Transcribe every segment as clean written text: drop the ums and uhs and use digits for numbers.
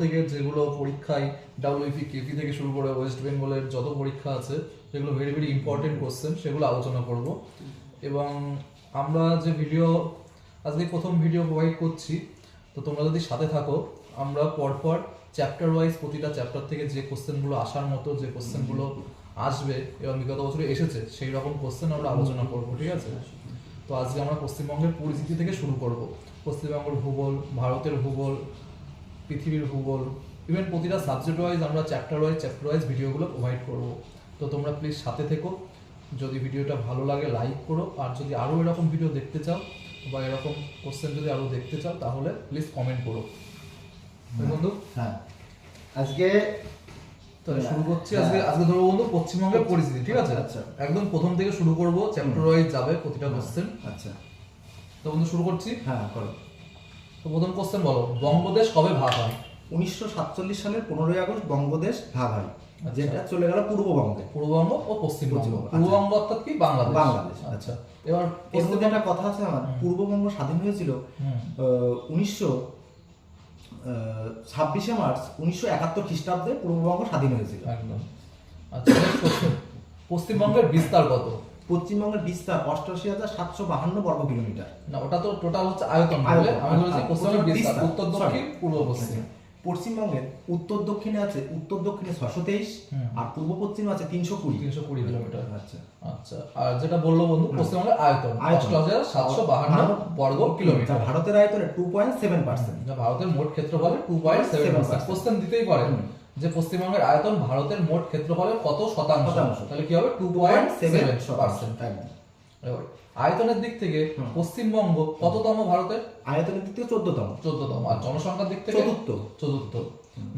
থেকে যেগুলো পরীক্ষায় ডাব্লিউপি কেপি থেকে শুরু করে ওয়েস্ট বেঙ্গলের যত পরীক্ষা আছে যেগুলো ভেরি ভেরি ইম্পর্টেন্ট কোশ্চেন সেগুলো আলোচনা করব। এবং আমরা যে ভিডিও আজকে প্রথম ভিডিও প্রোভাইড করছি, তো তোমরা যদি সাথে থাকো আমরা পরপর চ্যাপ্টার ওয়াইজ প্রতিটা চ্যাপ্টার থেকে যে কোশ্চেনগুলো আসার মতো, যে কোশ্চেনগুলো আসবে এবং বিগত বছরে এসেছে সেই রকম কোশ্চেন আমরা আলোচনা করব, ঠিক আছে? তো আজকে আমরা পশ্চিমবঙ্গের পরিস্থিতি থেকে শুরু করব। পশ্চিমবঙ্গের ভূগোল, ভারতের ভূগোল, পৃথিবীর ভূগোল, ইভেন প্রতিটা সাবজেক্ট ওয়াইজ আমরা চ্যাপ্টার ওয়াইজ ভিডিওগুলো প্রোভাইড করব। তো তোমরা প্লিজ সাথে থেকো। যদি ভিডিওটা ভালো লাগে লাইক করো, আর যদি আরও এরকম ভিডিও দেখতে চাও বা এরকম কোশ্চেন যদি আরও দেখতে চাও তাহলে প্লিজ কমেন্ট করো। বন্ধু, হ্যাঁ, আজকে শুরু করছি। আজকে ধরো বন্ধু পশ্চিমবঙ্গের পরিস্থিতি, ঠিক আছে? আচ্ছা, একদম প্রথম থেকে শুরু করব, চ্যাপ্টার ওয়াইজ যাবে প্রতিটা কোশ্চেন। আচ্ছা, তো বন্ধু শুরু করছি। হ্যাঁ করো। তো প্রথম কোশ্চেন বলো, বঙ্গদেশ কবে ভাগ হয়? 1947 সালের 15ই আগস্ট বঙ্গদেশ ভাগ হয়, যেটা চলে গেল পূর্ববঙ্গে। পূর্ববঙ্গ ও পশ্চিমবঙ্গ। পূর্ববঙ্গ অর্থাৎ কি? বাংলাদেশ। বাংলাদেশ। আচ্ছা, এবার এর মধ্যে একটা কথা আছে আমার, পূর্ববঙ্গ স্বাধীন হয়েছিল 26শে মার্চ 1971 খ্রিস্টাব্দে পূর্ববঙ্গ স্বাধীন হয়েছিল। একদম। আচ্ছা, next question, পশ্চিমবঙ্গের বিস্তার কত? পশ্চিমবঙ্গের বিস্তার 88,752 বর্গ কিলোমিটার। না, ওটা তো টোটাল হচ্ছে আয়তন বলে। আমি বলেছি পশ্চিমবঙ্গের বিস্তার উত্তর দক্ষিণ পূর্ব পশ্চিম। পশ্চিমবঙ্গের উত্তর দক্ষিণে 623 আর পূর্ব পশ্চিমে আছে 320 কিলোমিটার। আচ্ছা আচ্ছা, আর যেটা বললো বন্ধু পশ্চিমবঙ্গের আয়তন 88,752 বর্গ কিলোমিটার। ভারতের আয়তনের 2.7%। ভারতের মোট ক্ষেত্রফলের 2.7%। কোশ্চেন দিতেই পারে যে পশ্চিমবঙ্গের আয়তন ভারতের মোট ক্ষেত্রফলের কত শতাংশ, তাহলে কি হবে? 2.7%। আয়তনের দিক থেকে পশ্চিমবঙ্গ কততম ভারতের? আয়তনের দিক থেকে 14তম। আর জনসংখ্যার দিক থেকে চতুর্থ।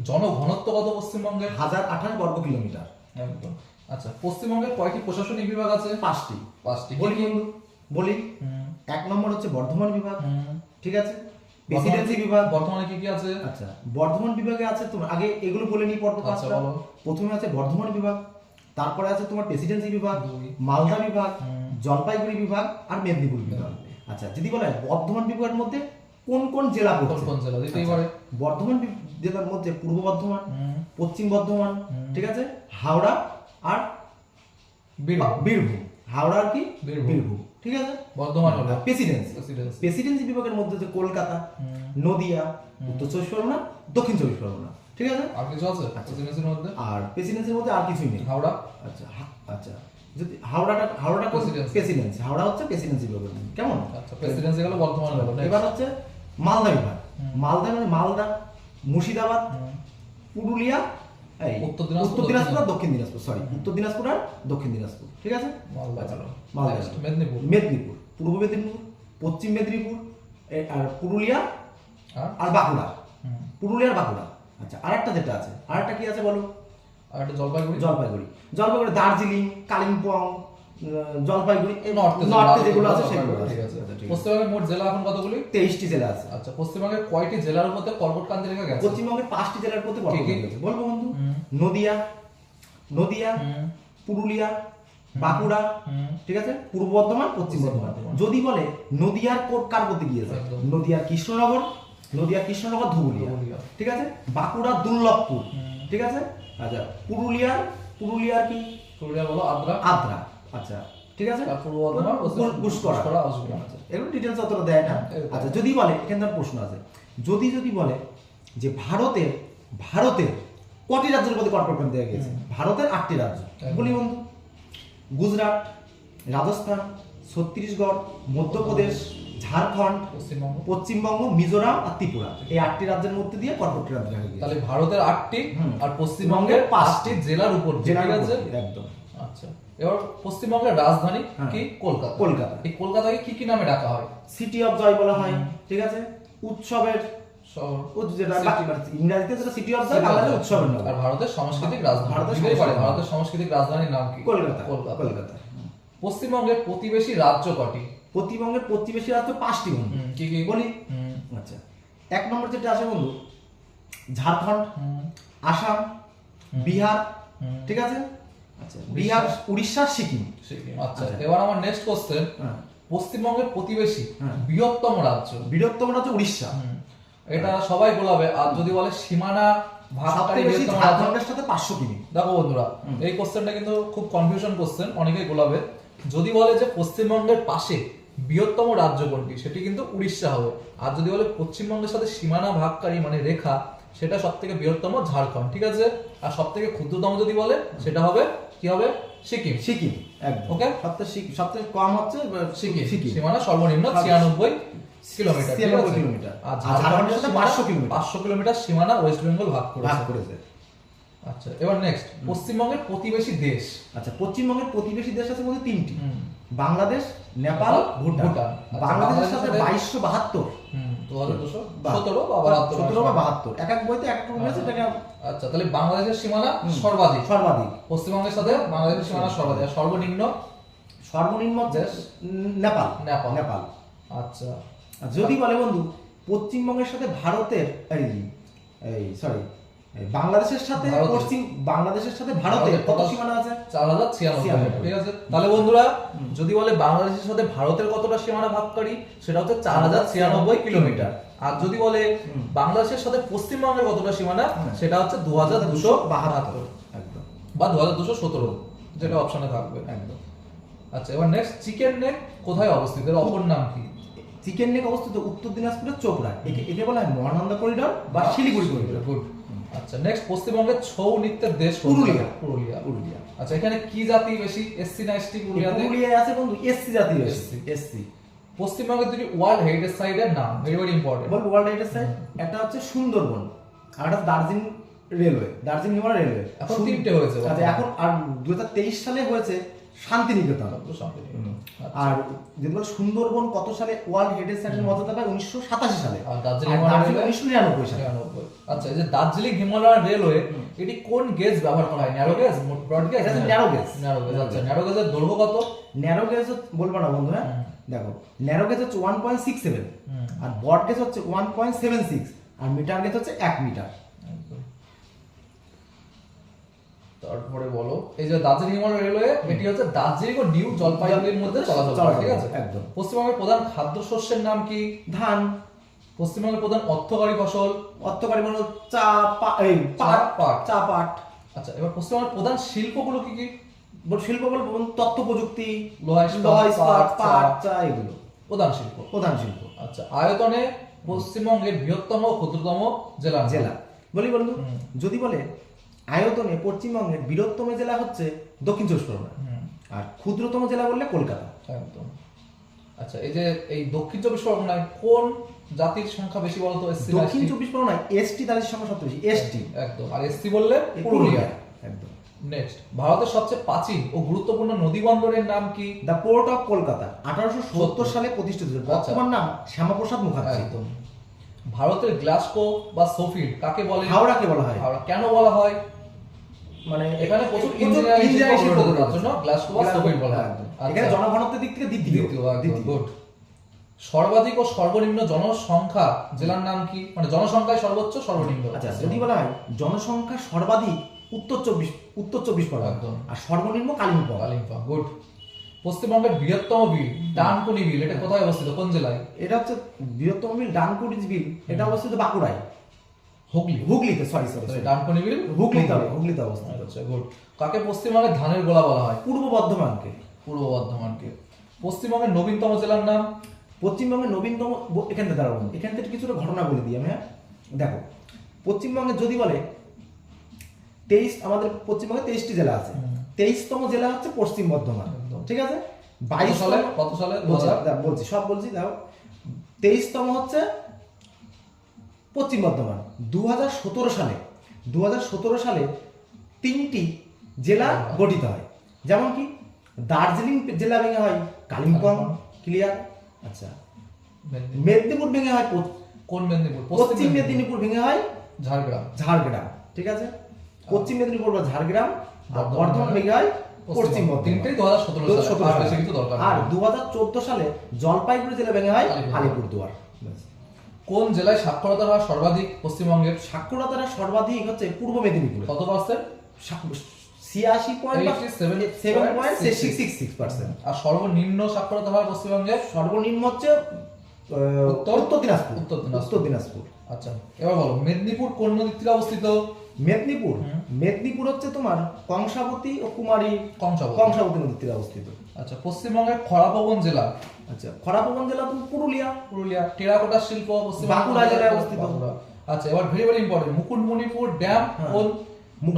জনঘনত্ব কত পশ্চিমবঙ্গের? 1028 বর্গ কিলোমিটার। একদম। আচ্ছা, পশ্চিমবঙ্গের কয়টি প্রশাসনিক বিভাগ আছে? 5টি। বলি 1 নম্বর হচ্ছে বর্ধমান বিভাগ, ঠিক আছে? প্রেসিডেন্সি বিভাগ। বর্তমানে কি কি আছে? আচ্ছা, বর্ধমান বিভাগে আছে তোমার, আগে এগুলো বলে নিই পরপর পাঁচটা। প্রথমে আছে বর্ধমান বিভাগ, তারপরে আছে তোমার প্রেসিডেন্সি বিভাগ, মালদা বিভাগ, জলপাইগুড়ি বিভাগ আর মেদিনীপুর বিভাগ। আচ্ছা, যদি বলে বর্ধমান বিভাগের মধ্যে কোন কোন জেলা পড়ছে? কোন জেলা দিতেই পারে। বর্ধমান জেলার মধ্যে পূর্ব বর্ধমান, পশ্চিম বর্ধমান, ঠিক আছে, হাওড়া আর বীরভূম। হাওড়া আর কি? বীরভূম, ঠিক আছে। বর্ধমান হলো প্রেসিডেন্সি বিভাগের মধ্যে যে কলকাতা, নদিয়া, উত্তর 24 পরগনা, দক্ষিণ 24 পরগনা, ঠিক আছে। আর কিছু আছে প্রেসিডেন্সির মধ্যে? আর প্রেসিডেন্সির মধ্যে আর কিছুই নেই। হাওড়া। আচ্ছা আচ্ছা, যদি হাওড়াটা প্রেসিডেন্সি, হাওড়া হচ্ছে প্রেসিডেন্সি বিভাগ, কেমন? আচ্ছা, প্রেসিডেন্সি গেল বর্ধমান গেল। এবার হচ্ছে মালদা বিভাগ। মালদা মানে মালদা, মুর্শিদাবাদ, পুরুলিয়া, উত্তর দিনাজপুর আর দক্ষিণ দিনাজপুর, উত্তর দিনাজপুর আর দক্ষিণ দিনাজপুর, ঠিক আছে। মেদিনীপুর, পূর্ব মেদিনীপুর, পশ্চিম মেদিনীপুর আর পুরুলিয়া আর বাঁকুড়া। আচ্ছা, আরেকটা যেটা আছে, আরেকটা কি আছে বলো? আরেকটা জলপাইগুড়ি, দার্জিলিং, কালিম্পং, জলপাইগুড়ি, নর্থে যেগুলো আছে সেগুলো। ঠিক আছে। পশ্চিমবঙ্গের মোট জেলা এখন কতগুলি? 23টি জেলা আছে। আচ্ছা, পশ্চিমবঙ্গের কয়টি জেলার মধ্যে কর্কটক্রান্তি রেখা গেছে? পশ্চিমবঙ্গের 5টি জেলার মধ্যে কর্কটক্রান্তি গেছে। বলবো বন্ধু, নদিয়া, পুরুলিয়া, বাঁকুড়া, ঠিক আছে, পূর্ব বর্ধমান, পশ্চিম বর্ধমান। যদি বলে নদিয়ার কার মধ্যে গিয়েছে? নদিয়ার কৃষ্ণনগর, ধুবুলিয়া, ঠিক আছে। বাঁকুড়া দুর্লভপুর, ঠিক আছে। আচ্ছা, পুরুলিয়ার কি? পুরুলিয়া বলো আদ্রা। আচ্ছা, ঠিক আছে। পূর্ব বর্ধমান পুষ্করা। এগুলো ডিটেলস অতটা দেয় না। আচ্ছা, যদি বলে, এখানে তার প্রশ্ন আছে, যদি বলে যে ভারতের কটি রাজ্যের মধ্যে কর্কটক্রান্তি দেওয়া গেছে? ভারতের 8টি রাজ্য। বলি বন্ধু, গুজরাট, রাজস্থান, ছত্তিশগড়, মধ্যপ্রদেশ, ঝাড়খণ্ড, পশ্চিমবঙ্গ, মিজোরাম আর ত্রিপুরা। এই 8টি রাজ্যের মধ্যে দিয়ে কর্কটক্রান্তি দেখা গেছে। তাহলে ভারতের 8টি আর পশ্চিমবঙ্গের 5টি জেলার উপর আছে। একদম। আচ্ছা, এবার পশ্চিমবঙ্গের রাজধানী কি? কলকাতা। এই কলকাতাকে কি নামে ডাকা হয়? সিটি অফ জয় বলা হয়, ঠিক আছে। উৎসবের ইংরেজিতে যেটা সিটি অফ জয়, বাংলাতে উৎসবের নাম। আর ভারতের সাংস্কৃতিক রাজধানী, ভারতের সাংস্কৃতিক রাজধানীর নাম কি? কলকাতা। পশ্চিমবঙ্গের প্রতিবেশী রাজ্য কটি? পশ্চিমবঙ্গের প্রতিবেশী রাজ্য 5টি বন্ধু। কি বলি? আচ্ছা, 1 নম্বর যেটা আছে বন্ধু, ঝাড়খণ্ড, আসাম, বিহার, ঠিক আছে। আচ্ছা, বিহার, উড়িষ্যা, সিকিম। আচ্ছা, এবার আমার নেক্সট কোশ্চেন, পশ্চিমবঙ্গের প্রতিবেশী বৃহত্তম রাজ্য? উড়িষ্যা। এটা সবাই গোলাবে। আর যদি বলে সীমানা ভাগকারী সবথেকে বেশি বৃহত্তম রাজ্য, ঝাড়খণ্ডের সাথে 500 কিমি। দেখো বন্ধুরা এই কোশ্চেনটা কিন্তু খুব কনফিউশন কোশ্চেন, অনেকেই গোলাবে। যদি বলে যে পশ্চিমবঙ্গের পাশে বৃহত্তম রাজ্য কোনটি, সেটি কিন্তু উড়িষ্যা হবে। আর যদি বলে পশ্চিমবঙ্গের সাথে সীমানা ভাগকারী মানে রেখা, সেটা সবথেকে বৃহত্তম ঝাড়খণ্ড, ঠিক আছে। আর সবথেকে ক্ষুদ্রতম যদি বলে সেটা হবে কি হবে, সিকিম। সিকিম একদম ওকে, সবথেকে কম হচ্ছে সিকিম। সিকিম সীমানা সর্বনিম্ন 96 কিলোমিটার, ঠিক 96 আছে? কিলোমিটার। আর আর ঝাড়খণ্ডের সাথে 500 কিলোমিটার 500 কিলোমিটার সীমানা ওয়েস্ট বেঙ্গল ভাগ ভাগ করেছে। করেছে। আচ্ছা, এবার নেক্সট, পশ্চিমবঙ্গের প্রতিবেশী দেশ। আচ্ছা, পশ্চিমবঙ্গের প্রতিবেশী দেশ আছে বলতে 3টি, হুম। বাংলাদেশ, নেপাল, ভুটান। ভুটান। আচ্ছা, বাংলাদেশের সাথে বাংলাদেশের 2272, 2217 বা 72 17 বা 72, এক এক বইতে এক এক রকম আছে। এটাকে আচ্ছা, তাহলে বাংলাদেশের সীমানা সর্বাধিক, সর্বাধিক। পশ্চিমবঙ্গের সাথে বাংলাদেশের সীমানা সর্বাধিক। আর সর্বনিম্ন হচ্ছে দেশ? নেপাল। নেপাল। নেপাল। আচ্ছা, আর যদি বলে বন্ধু পশ্চিমবঙ্গের সাথে ভারতের বাংলাদেশের সাথে বাংলাদেশের সাথে ভারতের কত সীমানা আছে? 4096, ঠিক আছে। তাহলে বন্ধুরা যদি বলে বাংলাদেশের সাথে ভারতের কতটা সীমানা ভাগকারী, সেটা হচ্ছে 4096 কিলোমিটার। আর যদি বলে বাংলাদেশের সাথে পশ্চিমবঙ্গের কতটা সীমানা, সেটা হচ্ছে 2272 একদম বা 2217, যেটা অপশনে থাকবে একদম। আচ্ছা, এবার নেক্সট, চিকেন নেক কোথায় অবস্থিত, এর অপর নাম কি? চিকেন নেক অবস্থিত উত্তর দিনাজপুরের চোপড়ায়। একে বলা হয় মহানন্দা করিডোর বা শিলিগুড়ি করিডোর। গুড। আচ্ছা, নেক্সট, পশ্চিমবঙ্গের ছৌ নৃত্যের দেশ পুরুলিয়া। পুরুলিয়া। আচ্ছা, এখানে কি জাতি বেশি, এসসি না এসটি? পুরুলিয়ায় আছে বন্ধু এসসি জাতি বেশি। SC SC. পশ্চিমবঙ্গের দুটি ওয়ার্ল্ড হেরিটেজ সাইটের নাম, ভেরি ভেরি ইম্পর্টেন্ট। বল ওয়ার্ল্ড হেরিটেজ সাইট। একটা হচ্ছে সুন্দরবন, আর একটা দার্জিলিং রেলওয়ে, দার্জিলিং হিমালয় রেলওয়ে। এখন 3টে হয়েছে। আচ্ছা, এখন আর 2023 সালে হয়েছে শান্তিনিকেতন। আর যদি বল সুন্দরবন কত সালে ওয়ার্ল্ড হেরিটেজ সাইটের মর্যাদা পায়? 1987 সালে। আর দার্জিলিং 1999 সালে। আচ্ছা, এই যে দার্জিলিং হিমালয়ান রেলওয়ে, এটি কোন গেজ ব্যবহার করা হয়, ন্যারো গেজ, ব্রড গেজ? এটা ন্যারো গেজ। আচ্ছা, ন্যারো গেজের দৈর্ঘ্য কত? ন্যারো গেজ বলবো না বন্ধু, হ্যাঁ দেখো, ন্যারো গেজ হচ্ছে 1.67, আর ব্রড গেজ হচ্ছে 1.76, আর মিটার গেজ হচ্ছে 1 মিটার। তারপরে বলো, এই যে দার্জিলিং হিমালয় রেলওয়ে, এটি হচ্ছে দার্জিলিং ও নিউ জলপাইগুড়ির মধ্যে চলাচল করে, ঠিক আছে? একদম। পশ্চিমবঙ্গের প্রধান খাদ্যশস্যের নাম কি? ধান। পশ্চিমবঙ্গের প্রধান অর্থকরী ফসল? অর্থকরী মানে চা, পাট। আচ্ছা, এবার পশ্চিমবঙ্গের প্রধান শিল্পগুলো কি কি? শিল্প বল তথ্য প্রযুক্তি, লোহা ইস্পাত, পাট, চা, এগুলো প্রধান শিল্প। আচ্ছা, আয়তনে পশ্চিমবঙ্গের বৃহত্তম ও ক্ষুদ্রতম জেলা বলি বন্ধু, যদি বলে আয়তনে পশ্চিমবঙ্গের বৃহত্তম জেলা হচ্ছে দক্ষিণ চব্বিশ পরগনা, আর ক্ষুদ্রতম জেলা বললে কলকাতা। একদম। আচ্ছা, এই যে এই দক্ষিণ চব্বিশ পরগনায় কোন জাতির সংখ্যা বেশি বলতো? এসসি? দক্ষিণ চব্বিশ পরগনায় এসটি জাতির সংখ্যা সবচেয়ে বেশি, এসটি। একদম। আর এসসি বললে পুরুলিয়া। একদম। নেক্সট, ভারতের সবচেয়ে প্রাচীন ও গুরুত্বপূর্ণ নদী বন্দরের নাম কি? দ্য পোর্ট অফ কলকাতা, 1870 সালে প্রতিষ্ঠিত হয়েছে। বর্তমান নাম শ্যামাপ্রসাদ মুখার্জি। একদম। ভারতের গ্লাসগো বা সোফিল্ড কাকে বলে? হাওড়াকে বলা হয়। হাওড়া কেন বলা হয়? মানে এখানে প্রচুর ইঞ্জিনিয়ারিং শিল্প গড়ে জন্য গ্লাসগো বা সোফিল্ড বলা হয়। এখানে জনঘনত্বের দিক থেকে দ্বিতীয়। গুড। সর্বাধিক ও সর্বনিম্ন জনসংখ্যা জেলার নাম কি? মানে জনসংখ্যায় সর্বোচ্চ, সর্বনিম্ন। আচ্ছা, যদি বলা হয় জনসংখ্যা সর্বাধিক উত্তর চব্বিশ পরগনা, আর সর্বনিম্ন কালিম্পং। গুড। পশ্চিমবঙ্গের বৃহত্তম বিল ডানকুনি বিল, এটা কোথায় অবস্থিত, কোন জেলায়? এটা হচ্ছে বৃহত্তম বিল ডানকুনি বিল, এটা অবস্থিত বাঁকুড়ায়। হুগলিতে, সরি ডানকুনি বিল হুগলিতে অবস্থিত। আচ্ছা, গুড। কাকে পশ্চিমবঙ্গের ধানের গোলা বলা হয়? পূর্ব বর্ধমানকে। পশ্চিমবঙ্গের নবীনতম জেলার নাম? পশ্চিমবঙ্গের নবীনতম, এখান থেকে দাঁড়াবো, এখান থেকে কিছুটা ঘটনা বলে দিই আমি, হ্যাঁ দেখো, পশ্চিমবঙ্গে যদি বলে আমাদের পশ্চিমবঙ্গে 23টি জেলা আছে, 23তম জেলা হচ্ছে পশ্চিম বর্ধমান, ঠিক আছে? 22 সালে, কত সালে? বলছি দেখো, 23তম হচ্ছে পশ্চিম বর্ধমান। 2017 সালে 3টি জেলা গঠিত হয়, যেমন কি দার্জিলিং জেলা ভেঙে হয় কালিম্পং, ক্লিয়ার? আচ্ছা, মেদিনীপুর ভেঙে হয় কোন মেদিনীপুর? পশ্চিম মেদিনীপুর ভেঙে হয় ঝাড়গ্রাম, ঠিক আছে? পশ্চিম মেদিনীপুর বা ঝাড়গ্রাম, আর বর্ধমান ভেঙে হয় পশ্চিম বর্ধমান। 3টেই 2017 সালে, বেশি কিছু দরকার নেই। আর 2014 সালে জলপাইগুড়ি জেলা ভেঙে হয় আলিপুরদুয়ার। কোন জেলায় সাক্ষরতার হার সর্বাধিক পশ্চিমবঙ্গের? সাক্ষরতার হার সর্বাধিক হচ্ছে পূর্ব মেদিনীপুর। কত পার্সেন্ট? 87.66%। আর সর্বনিম্ন সাক্ষরতার হার পশ্চিমবঙ্গের? সর্বনিম্ন হচ্ছে উত্তর দিনাজপুর। আচ্ছা এবার বলো মেদিনীপুর কোন নদীর তীরে অবস্থিত? মেদিনীপুর মেদিনীপুর হচ্ছে তোমার কংসাবতী ও কুমারী কংসাবতী নদীর তীরে অবস্থিত। আচ্ছা পশ্চিমবঙ্গের খরাপবন জেলা? আচ্ছা খরাপবন জেলা তুমি পুরুলিয়া। পুরুলিয়া। টেরাকোটা শিল্প বাঁকুড়া জেলায় অবস্থিত। আচ্ছা এবার very very important, Mukutmanipur dam কোন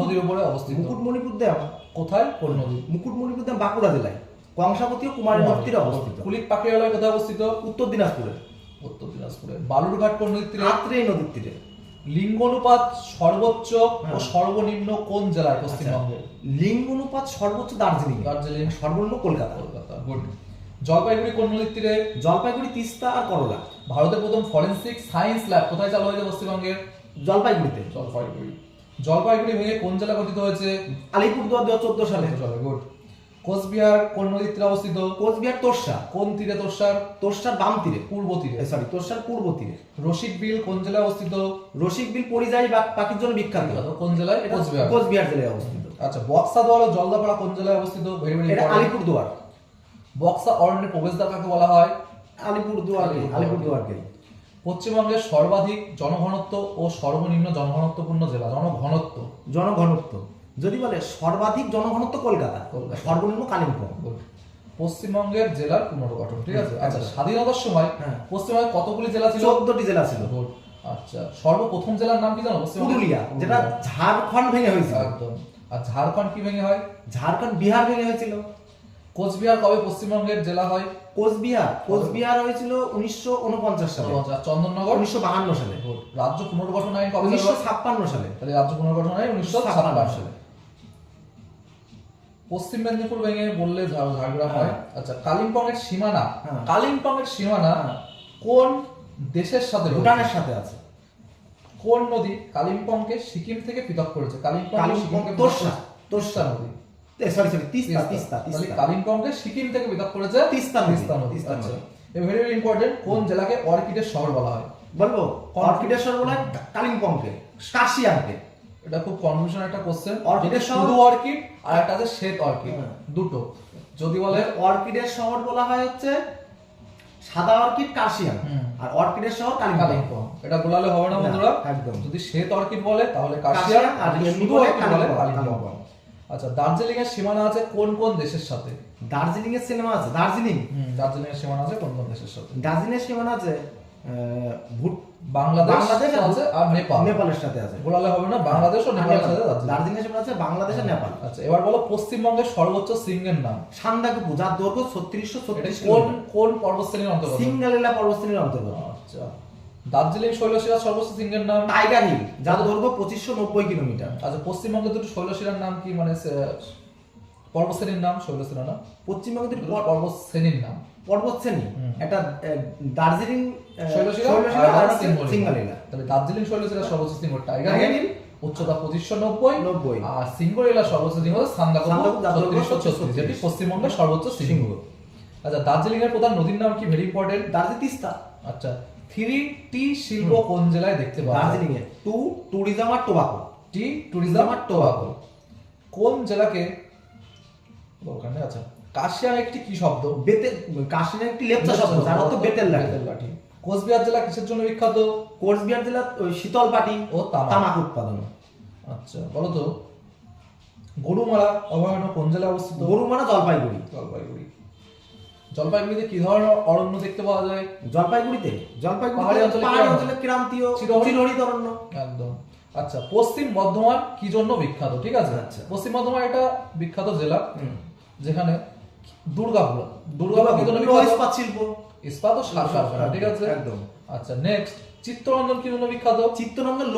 নদীর উপরে অবস্থিত? মুকুটমণিপুর ড্যাম কোথায়, কোন নদী? মুকুটমণিপুর ড্যাম বাঁকুড়া জেলায় কংসাবতী ও কুমারী নদীর তীরে অবস্থিত। কুলিক পাখিরালয় কোথায় অবস্থিত? উত্তর দিনাজপুরে। উত্তর দিনাজপুরে। বালুরঘাট কোন নদীর তীরে? আত্রেয় নদীর তীরে। লিঙ্গানুপাত সর্বোচ্চ ও সর্বনিম্ন কোন জেলায় পশ্চিমবঙ্গে? লিঙ্গানুপাত সর্বোচ্চ দার্জিলিং, দার্জিলিং। সর্বনিম্ন কলকাতা। কলকাতা। গুড। জলপাইগুড়ি কোন নদীর তীরে? জলপাইগুড়ি, তিস্তা আর করলা। ভারতের প্রথম ফরেনসিক সায়েন্স ল্যাব কোথায় চালু হয়েছে পশ্চিমবঙ্গের? জলপাইগুড়িতে। জলপাইগুড়ি। জলপাইগুড়ি ভেঙে কোন জেলা গঠিত হয়েছে? আলিপুরদুয়ার 2014 সালে। গুড। কোচবিহার কোন নদীর তীরে অবস্থিত? কোচবিহার তোরসা। কোন তীরে তোরসার? তোরসার বাম তীরে, পূর্ব তীরে। সরি তোরসার পূর্ব তীরে। রসিক বিল কোন জেলায় অবস্থিত? রসিক বিল পরিযায়ী পাখির জন্য বিখ্যাত। কোন জেলায়? কোচবিহার। কোচবিহার জেলায় অবস্থিত। আচ্ছা বক্সা দোয়াল ও জলদাপাড়া কোন জেলায় অবস্থিত? ভেরি ভেরি এটা আলিপুরদুয়ার। বক্সা অরণ্যের প্রবেশদ্বার কাকে বলা হয়? আলিপুরদুয়ারকে। পশ্চিমবঙ্গের সর্বাধিক জনঘনত্ব ও সর্বনিম্ন জনঘনত্বপূর্ণ জেলা? জনঘনত্ব যদি বলে সর্বাধিক জনঘনত্ব কলকাতা, সর্বনিম্ন কালিম্পং। পশ্চিমবঙ্গের জেলার পুনর্গঠন, ঠিক আছে। আচ্ছা স্বাধীনতার সময় পশ্চিমবঙ্গে কতগুলি জেলা ছিল? 14টি জেলা ছিল। আচ্ছা সর্বপ্রথম জেলার নাম কি জানো? পুরুলিয়া, যেটা ঝাড়খণ্ড ভেঙে হয়েছিল। একদম। আর ঝাড়খণ্ড কি ভেঙে হয়? ঝাড়খণ্ড বিহার ভেঙে হয়েছিল। কোচবিহার কবে পশ্চিমবঙ্গের জেলা হয়? কোচবিহার হয়েছিল 1949 সালে। চন্দননগর 1952 সালে। রাজ্য পুনর্গঠন আইন কবে? 1956 সালে। তাহলে রাজ্য পুনর্গঠন আইন 1956 সালে। পশ্চিম মেদিনীপুর ভেঙে বললে ঝাড়গ্রাম হয়। আচ্ছা কালিম্পংয়ের সীমানা, কোন দেশের সাথে? ভুটানের সাথে আছে। কোন নদী কালিম্পংকে সিকিম থেকে পৃথক করেছে? তোরসা নদী। তিস্তা। কালিম্পংকে সিকিম থেকে পৃথক করেছে তিস্তা নদী। আচ্ছা ভেরি ভেরি ইম্পর্টেন্ট, কোন জেলাকে অর্কিডের শহর বলা হয়? বলবো অর্কিডের শহর বলা হয় কালিম্পংকে, কাশিয়াংকে। এটা খুব কনফিউশন একটা কোশ্চেন। অর্কিডের শহর শুধু অর্কিড আর একটা আছে শ্বেত অর্কিড, দুটো। যদি বলে অর্কিডের শহর বলা হয় হচ্ছে সাদা অর্কিড কাশিয়াং, আর অর্কিডের শহর কালিম্পং। এটা বলালে হবে না বন্ধুরা, একদম। যদি শ্বেত অর্কিড বলে তাহলে কাশিয়াং, আর শুধু অর্কিড বলে কালিম্পং। আচ্ছা দার্জিলিং এর সীমানা আছে কোন কোন দেশের সাথে? দার্জিলিং এর সীমানা আছে, দার্জিলিং এর সীমানা আছে কোন কোন দেশের সাথে? দার্জিলিং এর সীমানা আছে বাংলাদেশ আছে আর নেপালের সাথে আছে। বলালে হবে না, বাংলাদেশ ও নেপালের সাথে দার্জিলিং এর সীমানা আছে বাংলাদেশ আর নেপাল। আচ্ছা এবার বলো পশ্চিমবঙ্গের সর্বোচ্চ শৃঙ্গের নাম? সান্দাকফু, যার দৈর্ঘ্য 3636 কোন পর্বতশ্রেণীর অন্তর্গত? সিঙ্গালীলা পর্বতশ্রেণীর অন্তর্গত। আচ্ছা দার্জিলিং শৈলশিরার সর্বোচ্চ শৃঙ্গের নাম? টাইগার হিল, যার দৈর্ঘ্য 2590 কিলোমিটার। আচ্ছা পশ্চিমবঙ্গের দুটো শৈলশিরার নাম কি, মানে পর্বতশ্রেণীর নাম? শৈলশিরা না, পশ্চিমবঙ্গের দুটো পর্বতশ্রেণীর নাম। পর্বতশ্রেণী, একটা দার্জিলিং শৈলশিরা আর সিঙ্গালীলা। তাহলে দার্জিলিং শৈলশিরার সর্বোচ্চ শৃঙ্গ টাইগার হিল, উচ্চতা 2590, আর সিঙ্গলীলার সর্বোচ্চ শৃঙ্গ সান্দাকফু 3636, যেটি পশ্চিমবঙ্গের সর্বোচ্চ শৃঙ্গ। আচ্ছা দার্জিলিং এর প্রধান নদীর নাম কি? Very important, Darjeeling Teesta. আচ্ছা 3T শিল্প কোন জেলায় দেখতে পাওয়া যায়? দার্জিলিং এ ট্যুরিজম আর টোবাকো। ট্যুরিজম আর টোবাকো। কোন জেলাকে ওখানে? আচ্ছা কাশিয়াং একটি কি শব্দ? কাশিয়াং একটি লেপচা শব্দ, যার অর্থ বেতের লাঠি। কোচবিহার জেলা কিসের জন্য বিখ্যাত? কোচবিহার জেলা শীতল পাটি ও তামাক উৎপাদন। আচ্ছা বলো তো গরুমারা অভয়ারণ্য কোন জেলায় অবস্থিত? গরুমারা জলপাইগুড়ি। জলপাইগুড়িতে কি ধরনের অরণ্য দেখতে পাওয়া যায়? জলপাইগুড়ি পাহাড়ি অঞ্চলে ক্রান্তীয় চিরহরিত অরণ্য। একদম। আচ্ছা পশ্চিম বর্ধমান কি জন্য বিখ্যাত? ঠিক আছে, পশ্চিম বর্ধমান একটা বিখ্যাত জেলা যেখানে দুর্গাপুর কি জন্য বিখ্যাত? ইস্পাত শিল্প, ইস্পাত ও সার কারখানা, ঠিক আছে একদম। আচ্ছা নেক্সট চিত্তরঞ্জন কি জন্য বিখ্যাত? চিত্তরঞ্জন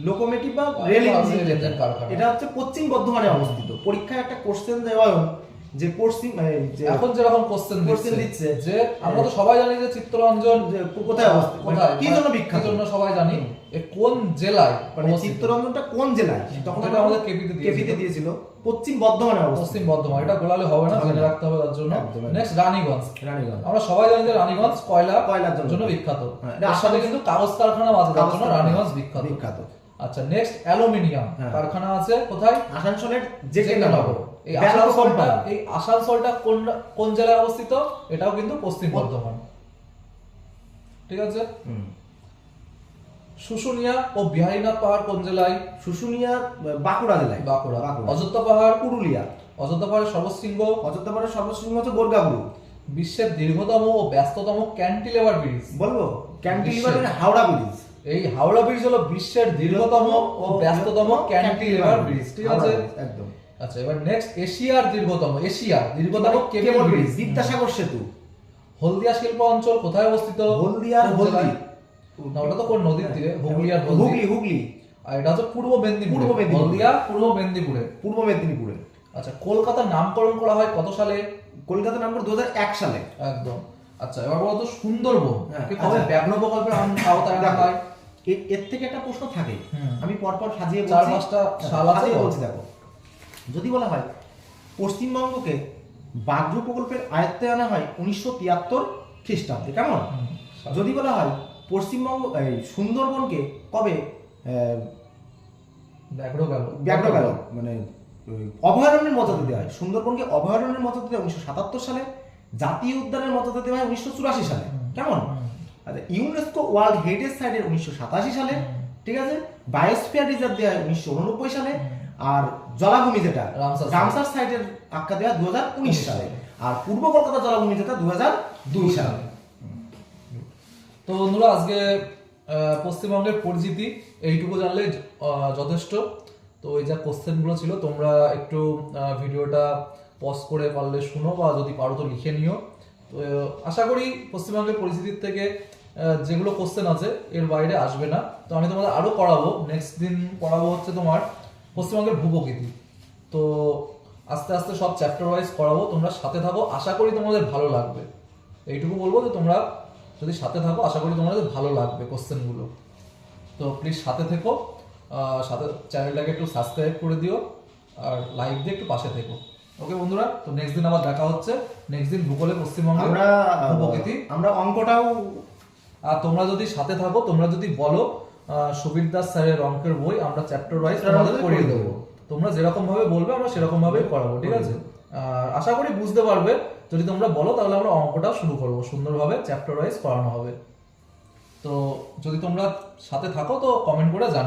লোকোমেটিভ বা রেল ইঞ্জিন কারখানা। এটা হচ্ছে পশ্চিম বর্ধমানে অবস্থিত। পরীক্ষায় একটা কোশ্চেন দেওয়া হয় যে পশ্চিম, এখন যেরকম কোশ্চেন দিচ্ছে যে আমরা তো সবাই জানি যে চিত্তরঞ্জন কোথায় অবস্থিত, কি জন্য বিখ্যাত, কি জন্য সবাই জানি, কোন জেলায়, মানে চিত্তরঞ্জনটা কোন জেলায়, তখন এটা আমাদের কেপিতে দিয়েছিল পশ্চিম বর্ধমানে অবস্থিত। পশ্চিম বর্ধমান, এটা বলালে হবে না, জেনে রাখতে হবে তার জন্য। নেক্সট রানীগঞ্জ। আমরা সবাই জানি যে রানীগঞ্জ কয়লার জন্য বিখ্যাত। এর সাথে কিন্তু কাগজ কারখানা আছে, তার জন্য রানীগঞ্জ বিখ্যাত। আচ্ছা নেক্সট অ্যালুমিনিয়াম কারখানা আছে কোথায়? আসানসোলের জেকে নগর। এই আসানসোলটা কোন জেলায় অবস্থিত? এটাও কিন্তু পশ্চিম বর্ধমান, ঠিক আছে। শুশুনিয়া ও বিহারীনাথ পাহাড় কোন জেলায়? শুশুনিয়া বাঁকুড়া জেলায়। বাঁকুড়া। অযোধ্যা পাহাড়? পুরুলিয়া। অযোধ্যা পাহাড়ের সর্বশৃঙ্গ? অযোধ্যা পাহাড়ের সর্বশৃঙ্গ হচ্ছে গোরগাবুরু। বিশ্বের দীর্ঘতম ও ব্যস্ততম ক্যান্টিলেভার ব্রিজ? বলবো ক্যান্টিলিভার মানে হাওড়া ব্রিজ। এই হাওড়া ব্রিজ হলো বিশ্বের দীর্ঘতম ও ব্যস্ততম ক্যান্টিলেভার ব্রিজ, ঠিক আছে? একদম। আচ্ছা, এবার নেক্সট এশিয়ার দীর্ঘতম কেবল ব্রিজ? বিদ্যাসাগর সেতু। হলদিয়া শিল্প অঞ্চল কোথায় অবস্থিত? হলদিয়ার কোন হলদি। জেলায়? না, ওটা তো কোন নদীর তীরে? হুগলিয়ার হলদি। হুগলি হুগলি। আর এটা হচ্ছে পূর্ব মেদিনীপুর। পূর্ব মেদিনীপুর। হলদিয়া পূর্ব মেদিনীপুরে। পূর্ব মেদিনীপুরে। আচ্ছা, কলকাতার নামকরণ করা হয় কত সালে? কলকাতা নাম্বার 2001 সালে। একদম। আচ্ছা, এবার বলো তো সুন্দরবন হ্যাঁ, কে কবে আচ্ছা। ব্যাঘ্র প্রকল্পের আওতায় আনা হয়? এর থেকে একটা প্রশ্ন থাকে, হুম। আমি পরপর সাজিয়ে বলছি। 4-5টা সাল আছে সাজিয়ে তো? বলছি, দেখো। যদি বলা হয় পশ্চিমবঙ্গকে ব্যাঘ্র প্রকল্পের আয়ত্তে আনা হয় 1973 খ্রিস্টাব্দে, কেমন? যদি বলা হয় পশ্চিমবঙ্গ সুন্দরবনকে কবে ব্যাঘ্র গেল মানে অভয়ারণ্যের মর্যাদা দেওয়া হয়, সুন্দরবনকে অভয়ারণ্যের মর্যাদা দেওয়া 1977 সালে, জাতীয় উদ্যানের মর্যাদা দেওয়া হয় 1984 সালে, কেমন? আচ্ছা, ইউনেস্কো ওয়ার্ল্ড হেরিটেজ সাইটের 1987 সালে, ঠিক আছে? বায়োস্ফিয়ার রিজার্ভ দেওয়া হয় 1989 সালে, আর জলাভূমি যেটা রামসার সাইটের আখ্যা দেওয়া 2019 সালে, আর পূর্ব কলকাতা জলাভূমি যেটা 2002 সালে। তো বন্ধুরা, আজকে পশ্চিমবঙ্গের পরিচিতি এইটুকু জানলে যথেষ্ট। তো এই যা কোশ্চেনগুলো ছিল, তোমরা একটু ভিডিওটা পজ করে পারলে শুনো, বা যদি পারো তো লিখে নিও। তো আশা করি পশ্চিমবঙ্গের পরিস্থিতির থেকে যেগুলো কোশ্চেন আছে এর বাইরে আসবে না। তো আমি তোমাদের আরও পড়াবো, নেক্সট দিন পড়াবো হচ্ছে তোমার পশ্চিমবঙ্গের ভূপ্রকৃতি। তো আস্তে আস্তে সব চ্যাপ্টার ওয়াইজ করাবো, তোমরা সাথে থাকো, আশা করি তোমাদের ভালো লাগবে। এইটুকু বলবো যে তোমরা যদি সাথে থাকো, আশা করি তোমাদের ভালো লাগবে কোশ্চেনগুলো। তো প্লিজ সাথে থেকো, সাথে চ্যানেলটাকে একটু সাবস্ক্রাইব করে দিও, আর লাইক দিয়ে একটু পাশে থেকো। ওকে বন্ধুরা, তো নেক্সট দিন আবার দেখা হচ্ছে। নেক্সট দিন ভূগোলে পশ্চিমবঙ্গের ভূপ্রকৃতি, আমরা অঙ্কটাও। আর তোমরা যদি সাথে থাকো, তোমরা যদি বলো সুবীর দাস স্যারের অঙ্কের বই আমরা চ্যাপ্টার ওয়াইজ তোমাদের পড়িয়ে দেবো। তোমরা যেরকম ভাবে বলবে আমরা সেরকম ভাবেই করাবো, ঠিক আছে? আর আশা করি বুঝতে পারবে। যদি তোমরা বলো তাহলে আমরা অঙ্কটাও শুরু করবো, সুন্দরভাবে চ্যাপ্টার ওয়াইজ করানো হবে। তো যদি তোমরা সাথে থাকো তো কমেন্ট করে জানাও।